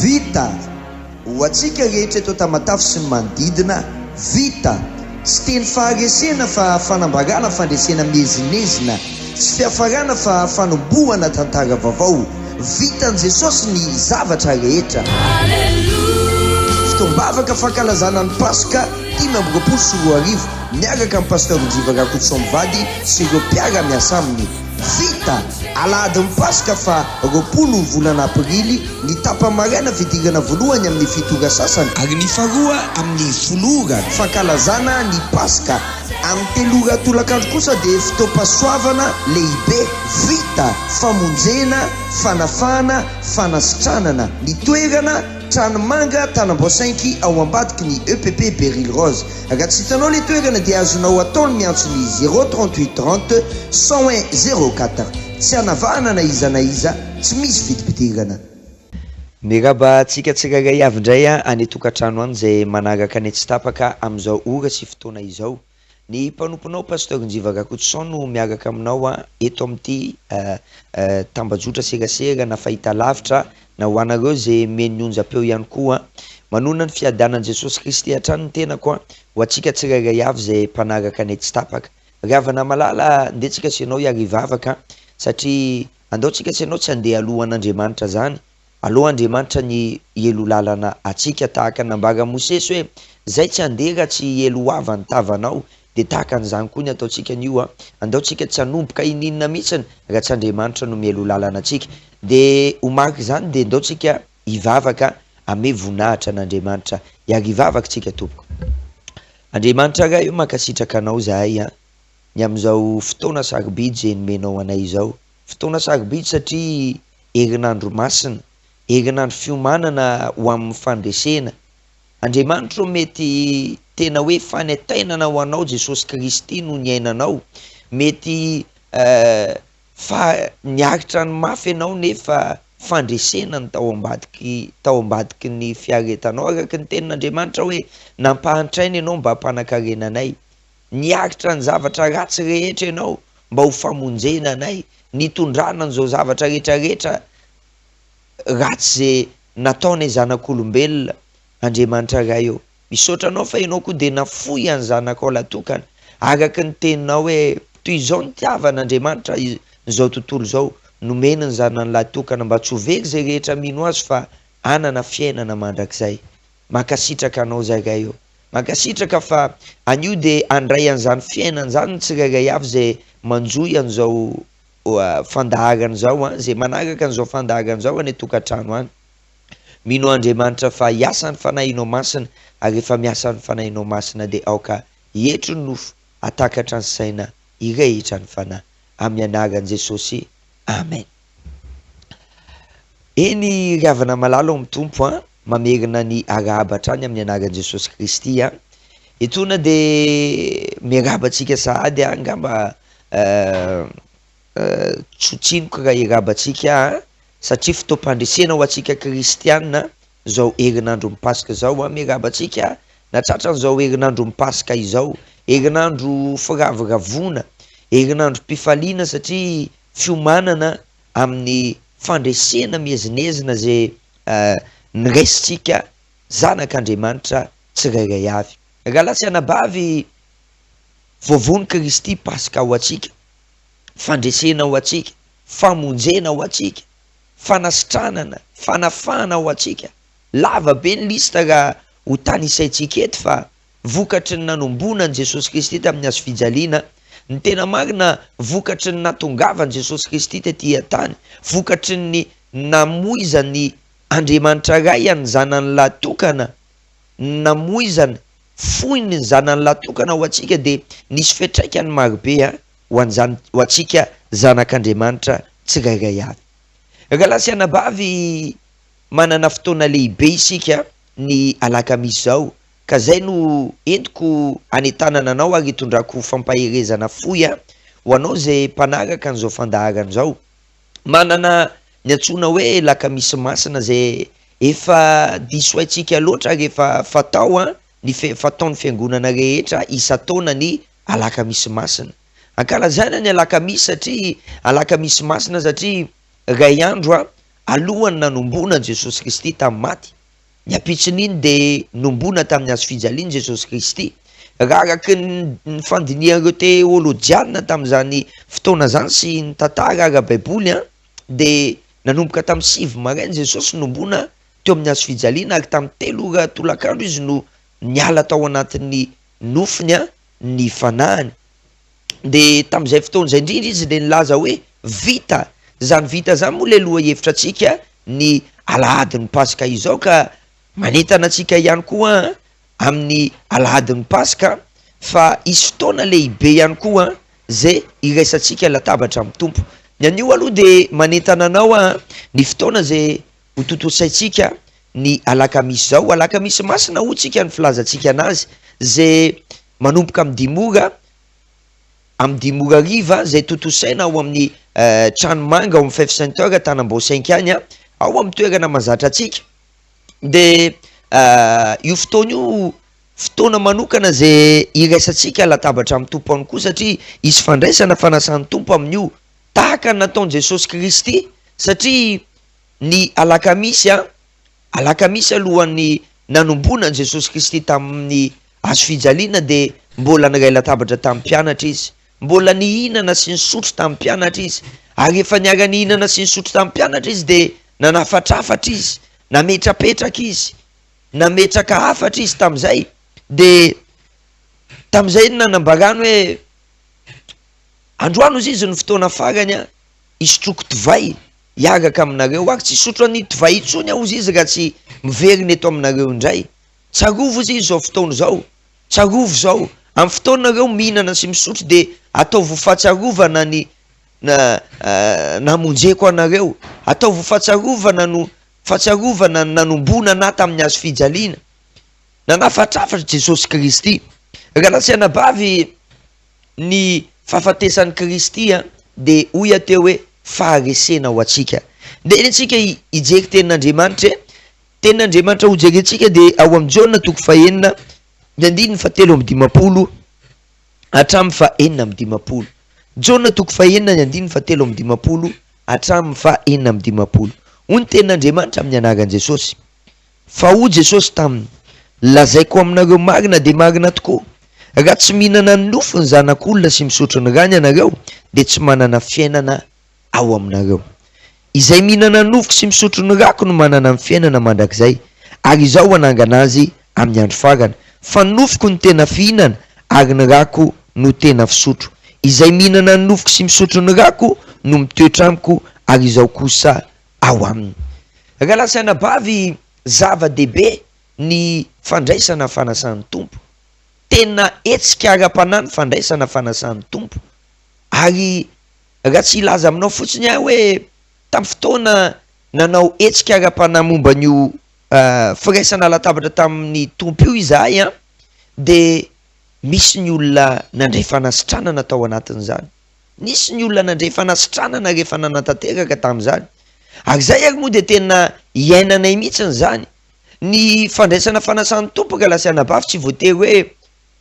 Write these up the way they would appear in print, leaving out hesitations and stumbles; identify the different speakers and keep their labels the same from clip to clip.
Speaker 1: Vita ho atsika rehetra eto Tamatavy sy ny manodidina, vita tsy teny faharesena fa fanambarana fandresena mezinezina, tsy fiafarana fa fanombohana tantara vaovao. Vitan' Jesosy ny zavatra rehetra. Fitombavaka fankalazana ny Pasika 5 miaraka amin'ny pasteur Ndriva Rakotosaomivady sy ireo mpiara-miasa aminy. Vita aladin'ny Pasika fa 20 volana aprily ny tapa-maraina fidirana voalohany amin'ny fitora sasany ary ny faharoa amin'ny folora fankalazana ny Pasika. Amin'ny telora tolakandro kosa dia fitoam-pasoavana lehibe. Vita famonjena, fanafana, fanasitranana ny toerana Tranomanga Tanamboasainky ao ambadiky ny EPP Beryl Rose. Raha tsy hitanao le toerana dia azonao ataony miantso ny 038 30 101 04. Tsy anavahana na iza tsy misy vidim-pidirana.
Speaker 2: Miraba tsika tsiraray avy indray any tokantrano any izay manaraka ny tsy tapaka amin'izao ora sy fotoana izao. Ny mpanomponao pasteur Ndriva Rakotosaomivady no miaraka aminao eto amin'ity tambajotra serasera na fahita lavitra na ho anareo zay menionja-peo ihany koa manona ny fiadanan'i Jesosy Kristy hatrany ny tenako ho antsika tsiraray avy zay mpanaraka ny tsy tapaka. Ravana malala ndeha sy ianao hiarivavaka satria andaontsika sy ianao tsy andeha alohan'Andriamanitra zany. Alohan'Andriamanitra ny elo lalana atsika tahaka nambara Mosesy hoe zay tsy andeha tsy elo avy ny tavanao. De tahaka an'izany koa ny ataontsika an'io andaontsika tsy hanomboka ininona mihitsiny raha tsy Andriamanitra no mielo lalana atsika. De ho marika zany de andaontsika hivavaka ame voninahitra an'Andriamanitra. Hiarivavaka tsika tompoko. Andriamanitra raha io mankasitraka anao zahay ny amin'izao fotoana sarobidy zay nomenao anay izao. Fotoana sarobidy satria herinandro masina, herinandro fiomanana ho amin'ny fandresena. Andriamanitra mety tena hoe fanetainana ho anao Jesosy Kristy no ny ainanao. Mety niaritra ny mafy ianao nefa fandresena ny tao ambadiky ny fiaretanao araka ny tenin'Andriamanitra hoe nampahantraina ianao mba hampanankarena anay. Niaritra ny zavatra ratsy rehetra ianao mba ho famonjena anay. Nitondrana an'izao zavatra rehetrarehetra ratsy zay nataonay zanak'olombelona. Andriamanitra raha io misaotra anao fa ianao koa de nafoy any zanakao latokana araka ny teninao hoe toy izao ny tiavan'Andriamanitra izao tontolo izao nomena ny zanany latokana mba tsy ho very zay rehetra mino azy fa anana fiainana mandrakizay. Mankasitraka anao zay raha io, mankasitraka fa an'io de andray an'izany fiainana zany ny tsirairay avy zay manjoy an'izao fandaharana izao zay manaraka an'izao fandaharana izao any tokantrano any. Mino Andriamanitra fa hiasa ny fanahinao masina ary efa miasa ny fanahinao masina de aoka hietro ny nofo atakatra ny saina hirehitra ny fanahy amin'ny anaran'i Jesosy. Amen. Eny ravana malala amin'ny tompo mamerina ny arahaba any amin'ny anaran'i Jesosy Kristy etona de miarabantsika sahady angamba tsotsinoko raha irabantsika satria fitoam-pandresena ho antsika kristianina zao herinandro mipasika zao miarabantsika natratra an'izao herinandro mipasika izao, herinandro firaviravona, herinandro mpifaliana satria fiomanana amin'ny fandresena mezinezina zay niraisintsika zanak'Andriamanitra tsirairay avy. Raha lasy anabavy voavono Kristy pasika ho antsika, fandresena ho antsika, famonjena ho antsika, fanasitranana, fanafana ho antsika. Lava be ny lista raha ho tany isaitsika eto fa vokatry ny nanomboana ny Jesosy Kristy tamin'ny hazo fijaliana, ny tena marina vokatry ny natongavany Jesosy Kristy tetỳ tany, vokatry ny namoizany Andriamanitra ray ny zanany latokana, namoizany foiny ny zanany latokana ho antsika de nisy fiantraikany marobe ho antsika zanak'Andriamanitra tsirairay avy. Raha lasy anabavy manana fotoana lehibe isika ny alakamisy zao ka zay no entiko anetanana anao ary hitondrako fampaherezana foy ho anao zay mpanaraka an'izao fandaharana zao. Manana ny antsoina hoe lakamisy masina zay efa diso haitsika loatra ary efa fatao ny fataon'ny fiangonana rehetra isa-taona ny alakamisy masina. Ankalazana ny alakamisy satria alakamisy masina satria ray andro alohany nanomboana Jesosy Kristy tamin'ny maty. Ny apitsin'iny de nombona tamin'ny hazo fijaliana Jesosy Kristy. Raha araka ny fandinihan'ireo teolôjiana tamin'izany fotoana zany sy ny tantara ara-baiboly de nanomboka tamin'ny 7 maraina Jesosy nombona teo amin'ny hazo fijaliana ary tamin'ny 3 ora tolakandro izy no niala tao anatin'ny nofiny ny fanahiny. De tamin'izay fotoana izay indrindra izy de nilaza hoe vita. Zany vita zany moa le loha hevitra antsika ny alahadin'ny Paska izao, ka manentana antsika ihany koa amin'ny alahadin'ny Paska fa isy fotoana lehibe ihany koa zay iraisantsika latabatra amin'ny tompo. Ny an'io aloha de manentana anao ny fotoana zay ho totosaintsika ny alakamisy zao. Alakamisy masina ho tsika ny filazantsika anazy, zay manomboka amin'ny 10 ora ariva zay totosaina ao amin'ny Tranomanga ao amin'ny 5 Saint-Heure Tanambaosainky any ao amin'ny toerana mazatra atsika. De io fotoana io fotoana manokana zay iraisantsika latabatra amin'ny tompo any koa, satria isy fandraisana fanasan'ny tompo amin'io tahaka ny nataon'i Jesosy Kristy. Satria ny alakamisy alohan'ny nanomboana Jesosy Kristy tamin'ny hazo fijaliana de mbola niray latabatra tamin'ny mpianatra izy, mbola nihinana sy nisotro tamin'ny mpianatra izy, ary efa niara nihinana sy nisotro tamin'ny mpianatra izy de nanafatrafatra izy, nametrapetraka izy, nametraka hafatra izy tamin'izay. De tamin'izay nanambarany hoe androano izy ny fotoana farany isotroko divay hiaraka aminareo, ary tsy sotro an'io divay intsony aho izy raha tsy miveriny eto aminareo indray. Tsarovo izy zao fotoana zao, tsarovo zao amin'ny fotoanareo mihinana sy misotro de ataovo fahatsarovana ny namonjeko anareo, ataovo fahatsarovana no fahatsarovana nanombona na tamin'ny hazo fijaliana, nanafatrafatra Jesosy Kristy. Raha latsiana bavy ny fahafatesan'ny Kristy de hoy ateo hoe faharesena ho atsika. De eny antsika hijery tenin'Andriamanitra, tenin'Andriamanitra ho jerentsika de ao amin'ny Jaona 9:7-10 hatramin'ny 9:7. Jaona 9:7-10 hatramin'ny 9:10. Hoy ny tenin'Andriamanitra amin'ny anaran'i Jesosy: fa hoy Jesosy taminy, lazaiko aminareo marina de marina tokoa, raha tsy mihinana ny nofo ny zanak'olona sy misotro ny rany ianareo de tsy manana fiainana ao aminareo. Izay mihinana ny nofoko sy misotro ny rako no manana ny fiainana mandrakizay, ary izao anangana azy amin'ny andro farany. Fa ny nofoko no tena fihinana ary ny rako no tena fisotro. Izay mihinana ny nofoko sy misotro ny rako no mitoetra amiko, ary izao kosa ao aminy. Raha lasaina bavy zava-dehibe ny fandraisana fanasan'ny tompo, tena hetsika ara-panahy fandraisana fanasan'ny tompo. Ary raha tsy ilaza aminao fotsiny hoe tamin'ny fotoana nanao hetsika ara-panahy momba n'io firaisana latabatra tamin'ny tompo io izahay de misy ny olona nandray fanasitranana tao anatin'izany, nisy ny olona nandray fanasitranana rehefa nanatanteraka tamin'izany. Ary zay ary moa de tena iainanay mihitsy zany ny fandraisana fanasan'ny tompo. Ka lasiana bavy tsy voatery hoe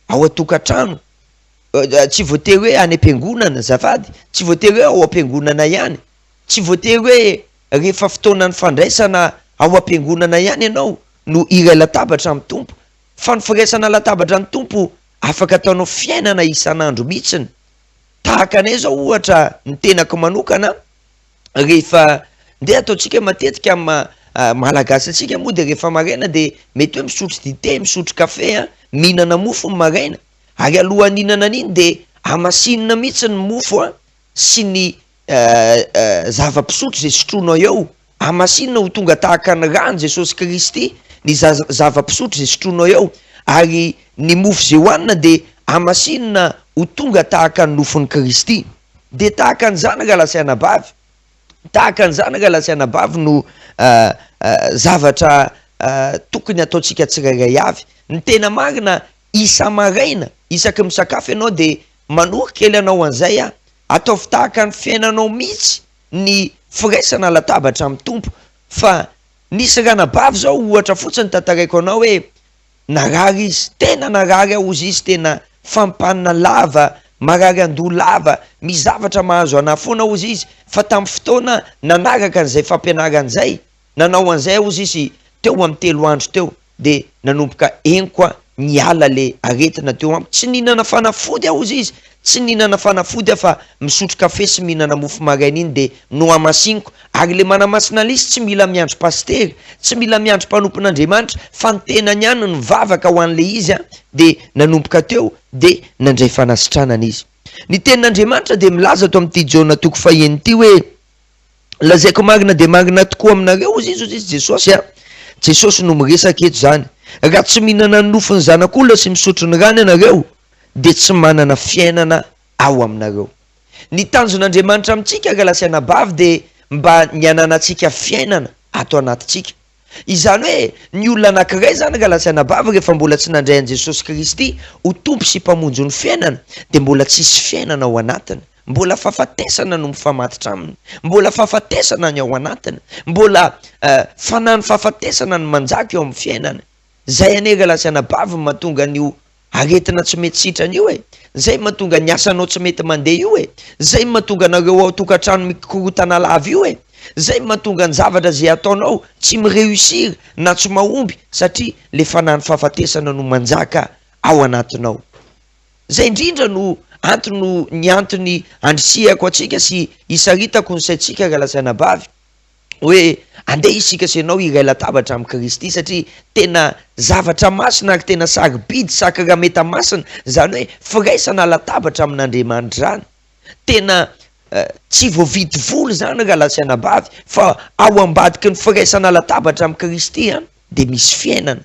Speaker 2: ao an-tokantrano, tsy voatery hoe any am-piangonana zafady, tsy voatery hoe ao am-piangonana ihany, tsy voatery hoe rehefa fotoanan'ny fandraisana ao am-piangonana ihany ianao no iray latabatra amin'ny tompo, fa ny firaisana latabatra amin'ny tompo afaka ataonao fiainana isan'andro mihitsiny. Tahaka anay zao ohatra ny tenako manokana, rehefa ndeha ataontsika matetika amin'ny malagasy atsika moa de rehefa maraina de mety hoe misotro dite, misotro kafe, mihinana mofo ny maraina, ary alohan'ny hihinana an'iny de amasinina mihitsy ny mofo sy ny zava-pisotro zay sotronao eo, amasinina ho tonga tahaka ny rano Jesosy Kristy ny zava-pisotro zay sotronao eo, ary ny mofo zay hoanina de amasinina ho tonga tahaka ny nofon'ny Kristy. De tahaka an'izany raha lasaina bavy, tahaka an'izany raha lasaina bavy no zavatra tokony ataontsika tsirairay avy. Ny tena marina isa maraina, isaky misakafo ianao de manoro kely anao an'izay ataovy tahaka ny fiainanao mihitsy ny firaisana latabatra amin'ny tompo. Fa nisy ranabavy zao ohatra fotsiny tantaraiko anao hoe narary izy, tena narary ao izy tena fampanina lava marary andoha lava, misy zavatra mahazo ana foana ozy izy, fa tamin'ny fotoana nanaraka an'izay fampianaran'izay, nanao an'izay ozy izy teo amin'ny 3 andro teo, de nanomboka eniko niala le aretina teo amiko. Tsy nihinana fanafody ozy izy, tsy nihinana fanafody fa misotro kafe sy mihinana mofo maraina iny de no amasiniko. Ary le manamasina lisy tsy mila miandro pastery, tsy mila miandro mpanompon'Andriamanitra, fa ny tenany ihany nivavaka ho an'le izy de nanomboka teo de nandray fanasitranana izy. Ny tenin'Andriamanitra de milaza ato amin'ity Jaona 4:1 ty hoe lazaiko marina de marina tokoa aminareo ozy izy Jesosy Jesosy no miresaka eto zany, raha tsy mihinana ny nofony zanak'olona sy misotro ny rano ianareo de tsy manana fiainana ao aminareo. Ny tanjon'Andriamanitra amintsika galasaina bavy de mba ny ananantsika fiainana ato anatintsika. Izany hoe ny olona anankiray zany galasaina bavy rehefa mbola tsy nandray an' Jesosy Kristy ho tompo sy mpamonjy ny fiainana de mbola tsisy fiainana ao anatiny, mbola fahafatesana no mifamatitra aminy, mbola fahafatesana ny ao anatiny, mbola fanany fahafatesana ny manjaka eo amin'ny fiainana. Zay ane galasaina bavy mahatonga an'io aretina tsy mety sitrana io zay mahatonga ny asanao tsy mety mandeha io zay mahatonga anareo ao tokantrano mikorotana lava io zay mahatonga ny zavatra zay ataonao tsy mireusir na tsy mahomby satria le fanany fahafatesana no manjaka ao anatinao. Zay indrindra no ny antony andrisihako atsika sy isaritako ny saitsika galasaina bavy hoe andeha isika sy anao iray latabatra amin'ny Kristy, satria tena zavatra masina ary tena sarobidy sakara meta masina zany hoe firaisana latabatra amin'Andriamanitra zany. Tena tsy voavidy volo zany galasaina bavy fa ao ambadiky ny firaisana latabatra amin'ny Kristy de misy fiainana.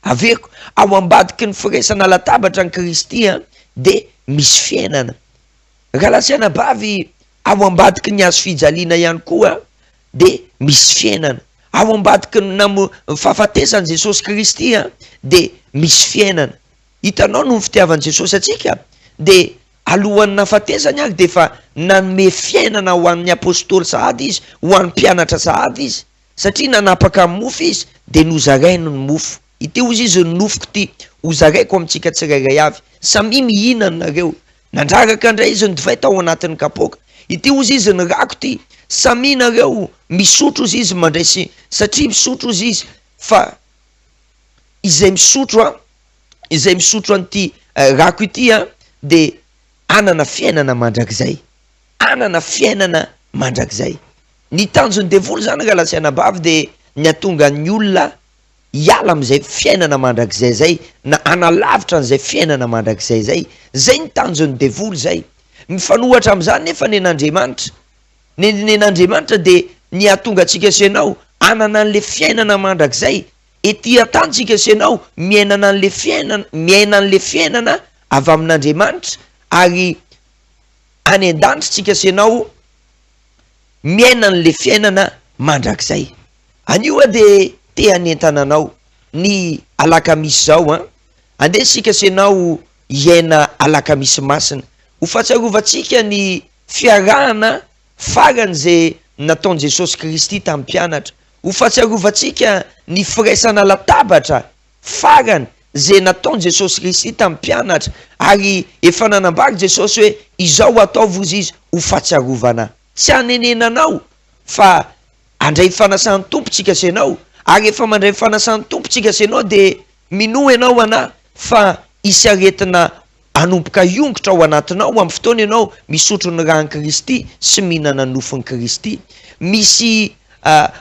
Speaker 2: Aveko ao ambadiky ny firaisana latabatra amin'ny Kristy de misy fiainana. Galasaina bavy ao ambadiky ny hazo fijaliana ihany koa de misy fiainana. Ao ambadiky ny fahafatesany Jesosy Kristy de misy fiainana. Hitanao no fitiavan'i Jesosy atsika de alohan'ny nafatesany ary de fa nanome fiainana ho an'ny apôstôly sahady izy, ho an'ny mpianatra sahady izy, satria nanapaka amin'ny mofo izy de nozarainy ny mofo. Ity ozy izy ny nofoko ty hozaraiko amintsika tsirairay avy, samy mihinana nareo, nandraraka indray izy nidivay tao anatin'ny kapoaka. Ity ozy izy ny rako ty, samy nareo misotro ozy izy mandray sy satria misotro ozy izy, fa izay misotro an'ity rako ity de anana fiainana mandrakizay, anana fiainana mandrakizay. Ny tanjon'ny devoly zany galasaina bavy de ny atonga ny olona hiala am'izay fiainana mandrakizay zay, na analavitra an'izay fiainana mandrakizay zay. Zay ny tanjon'ny devoly zay. Mifanohatra am'izany nefa ny Andriamanitra. Ny Andriamanitra de ny atonga antsika sy anao anana an'le fiainana mandrakizay. Ety atantsika sy anao miainana an'le fiainana avy amin'Andriamanitra, ary any an-danitra tsika sy anao miaina an'le fiainana mandrakizay. Anio de te hanentana anao ny alakamisy zao andeha sika sy anao hiaina alakamisy masina, ho fahatsiarovantsika ny fiarahana farany zay nataon'i Jesosy Kristy tamin'ny mpianatra, ho fahatsiarovantsika ny firaisana latabatra farany zay nataon'i Jesosy Kristy tamin'ny mpianatra, ary efa nanambary Jesosy hoe izao ataovy ozy izy ho fahatsiarovana. Tsy hanenenanao fa andray fanasan'ny tompontsika sy anao, ary efa mandray fanasan'ny tompontsika sy anao de minoa ianao ana fa isy aretina anomboka iongotra ao anatinao amin'ny fotoana ianao misotro ny ran'ny Kristy sy mihinana nofon'ny Kristy. Misy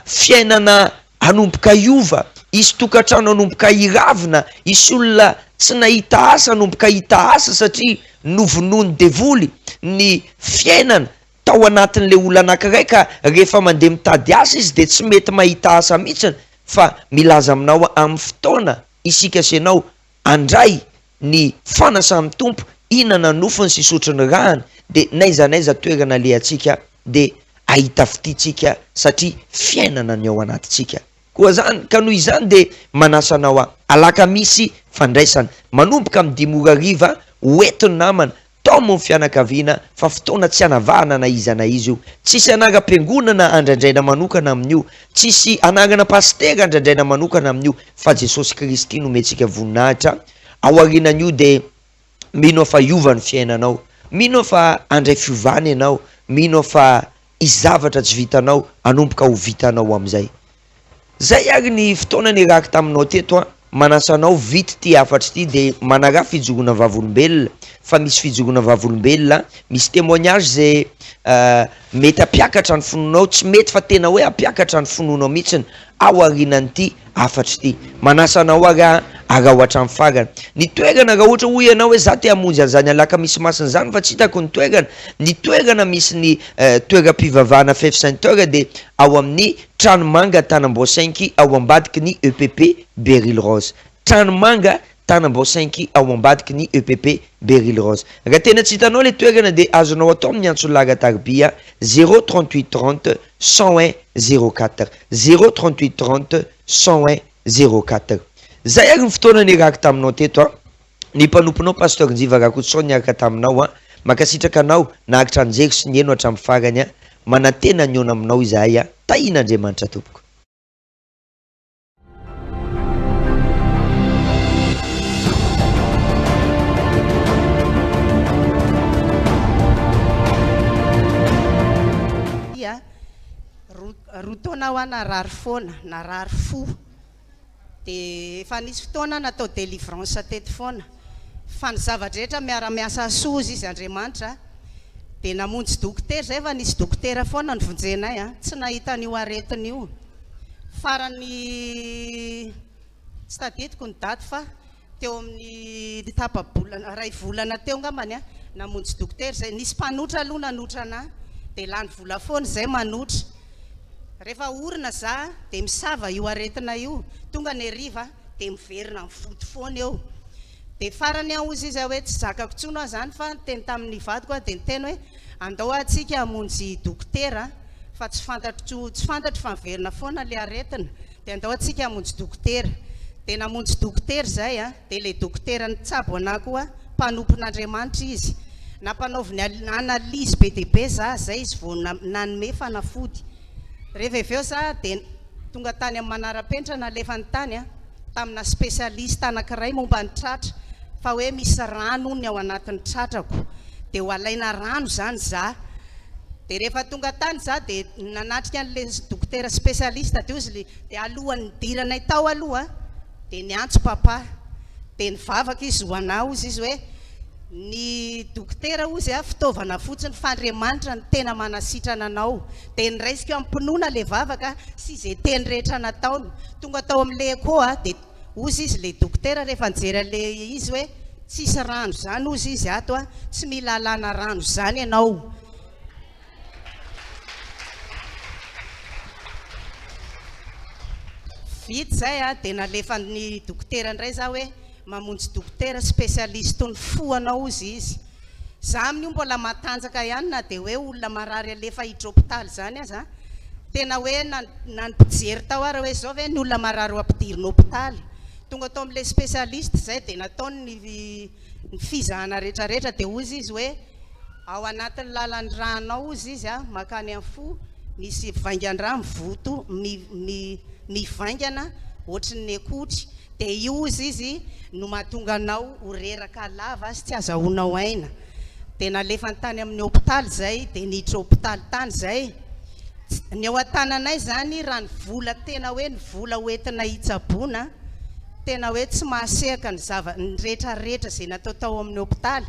Speaker 2: fiainana anomboka iova, isy tokantrano anomboka iravina, isy olona tsy nahita asa anomboka hita asa satria novonoany devoly ny fiainana tao anatin'le olona anankiray ka rehefa mandeha mitady asa izy de tsy mety mahita asa mihitsiny, fa milaza aminao amin'ny fotoana isika sy anao andray ny fanasan'ny tompo, inana nofony sy sotro ny rahany, de naiza toerana le atsika de ahita fititsika satria fiainana ny ao anatintsika. Koa zany ka noho izany de manasanao alakamisy fandraisana manomboka amin'ny 5:00 hoetiny namana tao mo fianakaviana, fa fotoana tsy anavahana na izy io, tsisy anara-piangonana andraindraina manokana amin'io, tsisy anarana pastera andraindraina manokana amin'io, fa Jesosy Kristy no mentsika voninahitra ao aorianan'io de mino fa iova ny fiainanao, mino fa andray fiovany ianao, mino fa isy zavatra tsy vitanao anomboka ho vitanao am'izay. Zay ary ny fotoana ny raka taminao teto a, manasanao vity ty afatra ty de manara fijorona vavolombelona, fa misy fijorona vavolombelona, misy témoignage zay mety apiakatra ny finoanao, tsy mety fa tena hoe apiakatra ny finoanao mihitsiny ao arinan'ity afatra ty. Manasanao ara ohatra amin'ny farany. Ny toerana raha ohatra hoe ianao hoe za te hamonjy an'izany alakamisy masina zany fa tsy hitako ny toerana, ny toerana misy ny toeram-pivavahana Five Sainteur de ao amin'ny Tranomanga Tanamboasainky ao ambadiky ny EPP Beryl Rose. Tranomanga Tanamboasainky ao ambadiky ny EPP Beryl Rose. Raha tena tsy hitanao le toerana de azonao atao amin'ny antso laga tarbia 038 30 101 04 038 30 101 04. Zay ary ny fotoana ny raka taminao teto a, ny mpanomponao pasteur Njiva Rakotosaony niaraka taminao a, makasitraka anao nahakitra anjery sy ny eno hatramin'ny farany a, manantena ny ona aminao izahay a, tahina Andriamanitra tompoko.
Speaker 3: Roa taona ho narary foana, narary fo. De efa nisy fotoana natao délivrance teto foana. Fa ny zavatra rehetra miara-miasa soa izy Andriamanitra. De namonjy dokotera zay fa nisy dokotera foana nivonjenay a, tsy nahita an'io aretin'io. Farany tsy tadidiko ny daty fa teo amin'ny tapa-bolana, ray volana teo ngambany a, namonjy dokotera zay, nisy mpanotra aloha nanotra anahy, de lany vola foana zay manotra. Rehefa orina za de misava io aretina io, tonga ny hariva de miverina mifoto foana eo. De farany ao izy izy hoe tsy zakako tsona zany fa teny tamin'ny vadiko de niteny hoe andao atsika hamonjy dokotera fa tsy fantatro fa miverina foana le aretina, de andao atsika hamonjy dokotera. De namonjy dokotera zay a, de le dokotera nitsabo anahy koa mpanompon'Andriamanitra izy, nampanaoviny analyse be dia be za zay izy vao nanome fanafody. Rehefa avy eo za de tonga tany amin'ny manara-penitra nalefa ny tany a, tamina spesialista anankiray momba ny tratra, fa hoe misy rano ny ao anatin'ny tratrako, de ho alaina rano zany za. De rehefa tonga tany za de nanatrika an'le dokotera spesialista de izy de alohan'ny diranay tao aloha de niantso papa, de nivavaka izy ho anao izy hoe ny dokotera ozy a fitaovana fotsiny f'Andriamanitra ny tena manasitrana anao. De niraisiko amin'ny mpinoana le vavaka sy izay teny rehetra nataony. Tonga tao amin'le écho a, de ozy izy le dokotera rehefa nijery le izy hoe tsisy rano zany ozy izy ato a, tsy mila alana rano zany ianao. Vita zay a, de nalefa ny dokotera ndray za hoe mamonjy dokotera spesialista ny fo anao izy izy. Za amin'io mbola matanjaka ihany na de hoe olona marary alefa hidropitaly zany aza, tena hoe nampijery tao ary hoe zao ve ny olona marary ho ampidirina hôpitaly. Tonga tao amin'le spesialista zay de nataony ny fizahana rehetrarehetra, de ozy izy hoe ao anatin'ny lalan'ny ranao izy izy a, makany amin'ny fo misy vaingan-draha mivoto mivaingana ohatrin'ny ekotry. De io izy no mahatonga anao ho reraka lava sy tsy azahoanao aina. De nalefa ny tany amin'ny hôpitaly zay, de niditra hôpitaly tany zay. Ny ao an-tananay zany raha ny vola tena hoe ny vola hoentina hitsaboana, tena hoe tsy mahasehaka ny rehetrarehetra zay natao tao amin'ny hôpitaly,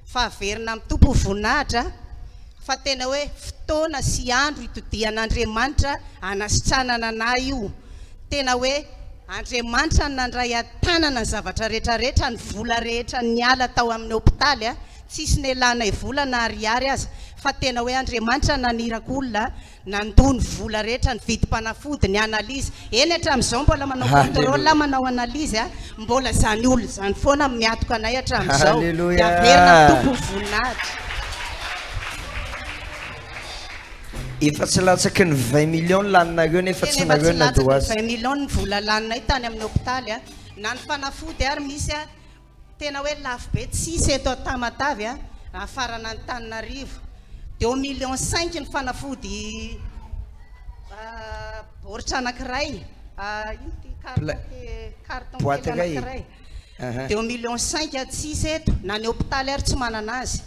Speaker 3: fa averina amin'ny tompo voninahitra, fa tena hoe fotoana sy andro itodihan'Andriamanitra anasitranana anahy io. Tena hoe Andriamanitra nandray an-tanana ny zavatra rehetrarehetra, ny vola rehetra niala tao amin'ny hôpitaly a, tsisy nialanay vola na ariary aza, fa tena hoe Andriamanitra naniraka olona nandony vola rehetra, ny vidim-panafody, ny analizy. Eny hatramin'izao mbola manao contrôle manao analizy a, mbola zany olona zany foana miatoka anay hatramin'izao. De averina tompo voninahitra.
Speaker 2: Efa tsy latsaky ny 20 millions laninareo nefa tsy nareo nado azy.
Speaker 3: 20 millions ny vola laninay tany amin'ny hôpitaly a, na ny fanafody ary misy a, tena hoe lafo be tsisy eto Tamatavy a, afarana ny Tananarivo. De au 1,5 million ny fanafody baoritra anankiray, carton kely anankiray. De au 1,5 million tsisy eto, na ny hôpitaly ary tsy manana azy.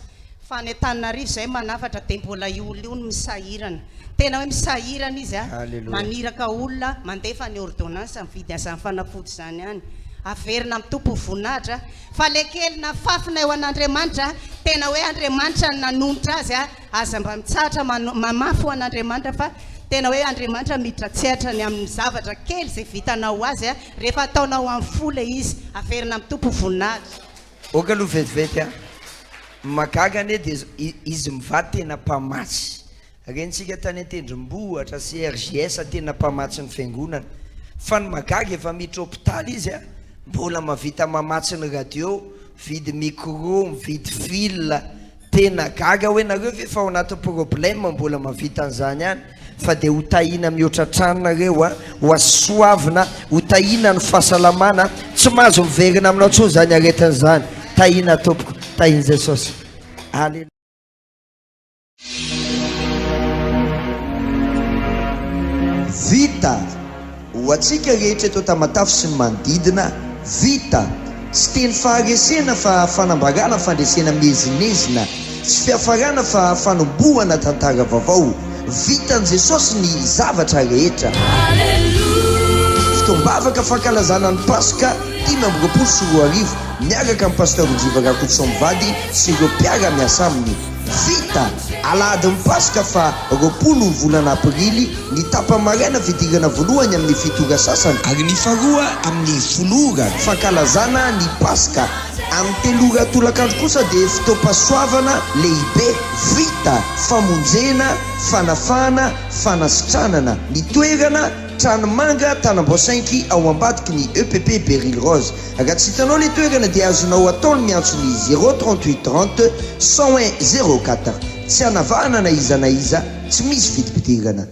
Speaker 3: Fanentananarivo zay manafatra de mbola olona io misahirana tena hoe misahirana izy a
Speaker 2: Alleluia.
Speaker 3: maniraka olona mandefa ny ordonnance mividy azany fanafody zany any averina amin'ny tompo voninahitra fa le kely na fafina eo an'Andriamanitra tena hoe Andriamanitra nanombotra azy a aza mba mitsahatra mamafy ho an'Andriamanitra fa tena hoe Andriamanitra miditra tsehatra ny amin'ny zavatra kely zay vitanao azy a rehefa ataonao amin'ny fo le izy averina amin'ny tompo voninahitra.
Speaker 2: Oka aloha vetivety a magaga ane de izy mivady tena mpamatsy rentsika tany an-tendrombohitra CRJS tena mpamatsy ny fiangonana fa ny magaga efa miditra hôpitaly izy a mbola mavita mamatsy ny radio vidy micro mividy fil tena gaga hoe nareo ve fa ao anaty problème mbola mavita an'izany any fa de ho tahina mihoatra tranonareo a ho asoavina ho tahina ny fahasalamana tsy mahazo miverina aminao tsony zany aretin'izany tahina tompoko tahiny Jesosy. Alleluia.
Speaker 1: Vita ho atsika rehetra eto Tamatavy sy ny manodidina vita tsy teny faharesena fa fanambarana fandresena mezinezina tsy fiafarana fa fanombohana tantara vaovao vitan' Jesosy ny zavatra rehetra. Fitombavaka fankalazana ny Paska 2024 miaraka amin'ny pasteur Jiva Rakotosamivady sy ireo mpiara miasa aminy. Vita alahady ny Paska fa 20 ny volana Aprily ny tapa-maraina fidirana voalohany amin'ny fitora sasany ary ny faharoa amin'ny folora fankalazana ny Paska amin'ny telora tolakandro kosa dia fotoam-pasoavana lehibe. Vita famonjena fanafana fanasitranana ny toerana Tranimanga Tanamboasainky ao ambadiky ny EPP Beril Rose. Raha tsy hitanao le toerana dia azonao ataony miantso ny 038 30 101 04. Tsy hanavahana na iza tsy misy vidim-pidirana.